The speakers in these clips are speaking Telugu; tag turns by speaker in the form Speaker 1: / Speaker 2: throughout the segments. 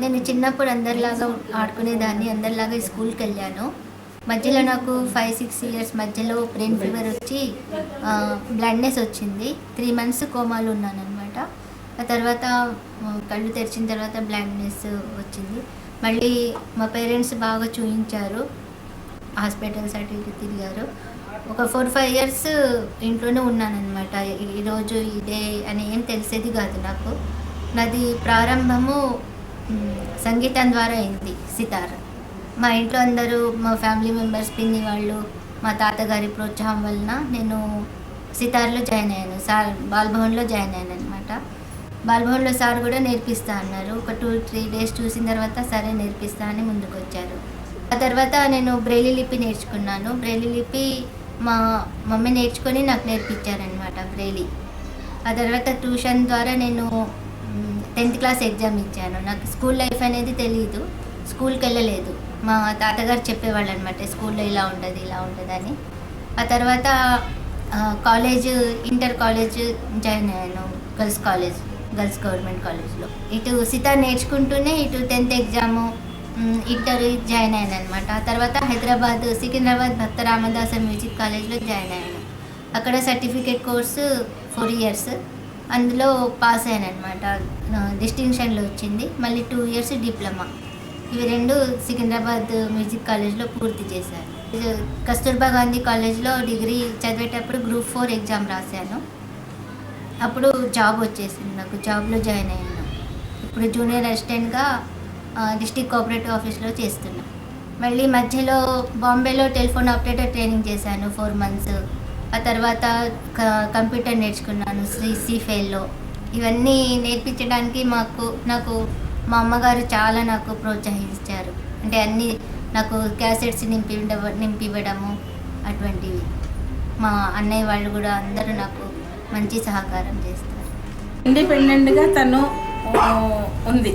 Speaker 1: నేను చిన్నప్పుడు అందరిలాగా ఆడుకునేదాన్ని, అందరిలాగా స్కూల్కి వెళ్ళాను. మధ్యలో నాకు 5-6 ఇయర్స్ మధ్యలో బ్రెయిన్ ఫీవర్ వచ్చి బ్లైండ్నెస్ వచ్చింది. 3 మంత్స్ కోమాలో ఉన్నానన్నమాట. ఆ తర్వాత కళ్ళు తెరిచిన తర్వాత బ్లైండ్నెస్ వచ్చింది. మళ్ళీ మా పేరెంట్స్ బాగా చూయించారు, హాస్పిటల్స్ అటు ఇటు తిరిగారు. ఒక 4-5 ఇయర్స్ ఇంట్లోనే ఉన్నానన్నమాట. ఈరోజు ఇదే అని ఏం తెలిసేది కాదు నాకు. నాది ప్రారంభము సంగీతం ద్వారా అయింది, సితార్. మా ఇంట్లో అందరూ, మా ఫ్యామిలీ మెంబర్స్, పిన్ని వాళ్ళు, మా తాతగారి ప్రోత్సాహం వలన నేను సితార్లో జాయిన్ అయ్యాను. సార్ బాలభవన్లో జాయిన్ అయ్యాను అనమాట. బాలభవన్లో సార్ కూడా నేర్పిస్తా అన్నారు. ఒక 2-3 డేస్ చూసిన తర్వాత సరే నేర్పిస్తా అని ముందుకు వచ్చారు. ఆ తర్వాత నేను బ్రెయిలీ లిపి నేర్చుకున్నాను. బ్రెయిలీ లిపి మా మమ్మీ నేర్చుకొని నాకు నేర్పించారనమాట బ్రెయిలీ. ఆ తర్వాత ట్యూషన్ ద్వారా నేను 10th క్లాస్ ఎగ్జామ్ ఇచ్చాను. నాకు స్కూల్ లైఫ్ అనేది తెలియదు, స్కూల్కి వెళ్ళలేదు. మా తాతగారు చెప్పేవాళ్ళు అనమాట, స్కూల్లో ఇలా ఉంటుంది ఇలా ఉంటుందని. ఆ తర్వాత కాలేజ్, ఇంటర్ కాలేజ్ జాయిన్ అయ్యాను, గర్ల్స్ గవర్నమెంట్ కాలేజ్లో. ఇటు సితార్ నేర్చుకుంటూనే ఇటు 10th ఎగ్జాము, ఇంటర్ జాయిన్ అయ్యాను అనమాట. ఆ తర్వాత సికింద్రాబాద్ భక్త రామదాస మ్యూజిక్ కాలేజ్లో జాయిన్ అయ్యాను. అక్కడ సర్టిఫికేట్ కోర్సు 4 ఇయర్స్, అందులో పాస్ అయ్యాను అనమాట. డిస్టింక్షన్లో వచ్చింది. మళ్ళీ 2 ఇయర్స్ డిప్లొమా. ఇవి 2 సికింద్రాబాద్ మ్యూజిక్ కాలేజ్లో పూర్తి చేశాను. కస్తూర్బా గాంధీ కాలేజ్లో డిగ్రీ చదివేటప్పుడు గ్రూప్ 4 ఎగ్జామ్ రాశాను. అప్పుడు జాబ్ వచ్చేసింది నాకు, జాబ్లో జాయిన్ అయ్యాను. ఇప్పుడు జూనియర్ అసిస్టెంట్గా డిస్ట్రిక్ట్ కోఆపరేటివ్ ఆఫీస్లో చేస్తున్నాను. మళ్ళీ మధ్యలో బాంబేలో టెలిఫోన్ ఆపరేటర్ ట్రైనింగ్ చేశాను 4 మంత్స్. ఆ తర్వాత కంప్యూటర్ నేర్చుకున్నాను సిఫెయిల్లో. ఇవన్నీ నేర్పించడానికి నాకు మా అమ్మగారు చాలా నాకు ప్రోత్సహించారు. అంటే అన్నీ నాకు క్యాసెట్స్ నింపివ్వడము అటువంటివి. మా అన్నయ్య వాళ్ళు కూడా అందరూ నాకు మంచి సహకారం చేస్తారు.
Speaker 2: ఇండిపెండెంట్గా తను ఉంది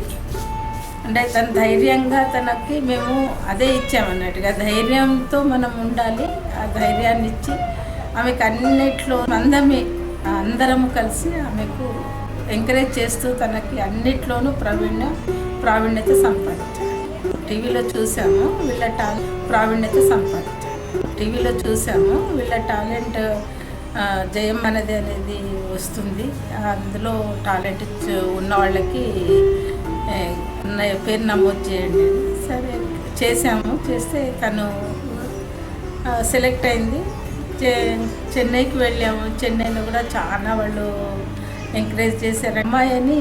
Speaker 2: అంటే తను ధైర్యంగా, తనకి మేము అదే ఇచ్చామన్నట్టుగా ధైర్యంతో మనం ఉండాలి. ఆ ధైర్యాన్ని ఇచ్చి ఆమెకు అన్నిట్లో అందరము కలిసి ఆమెకు ఎంకరేజ్ చేస్తూ తనకి అన్నిట్లోనూ ప్రావీణ్యత సంపాదించాలి. టీవీలో చూసాము వీళ్ళ టాలెంట్ జయం అనేది వస్తుంది. అందులో టాలెంట్ ఉన్న వాళ్ళకి పేరు నమోదు చేయండి. సరే చేస్తే తను సెలెక్ట్ అయింది. చెన్నైకి వెళ్ళాము. చెన్నైలో కూడా చాలా వాళ్ళు ఎంకరేజ్ చేశారు. అమ్మాయి అని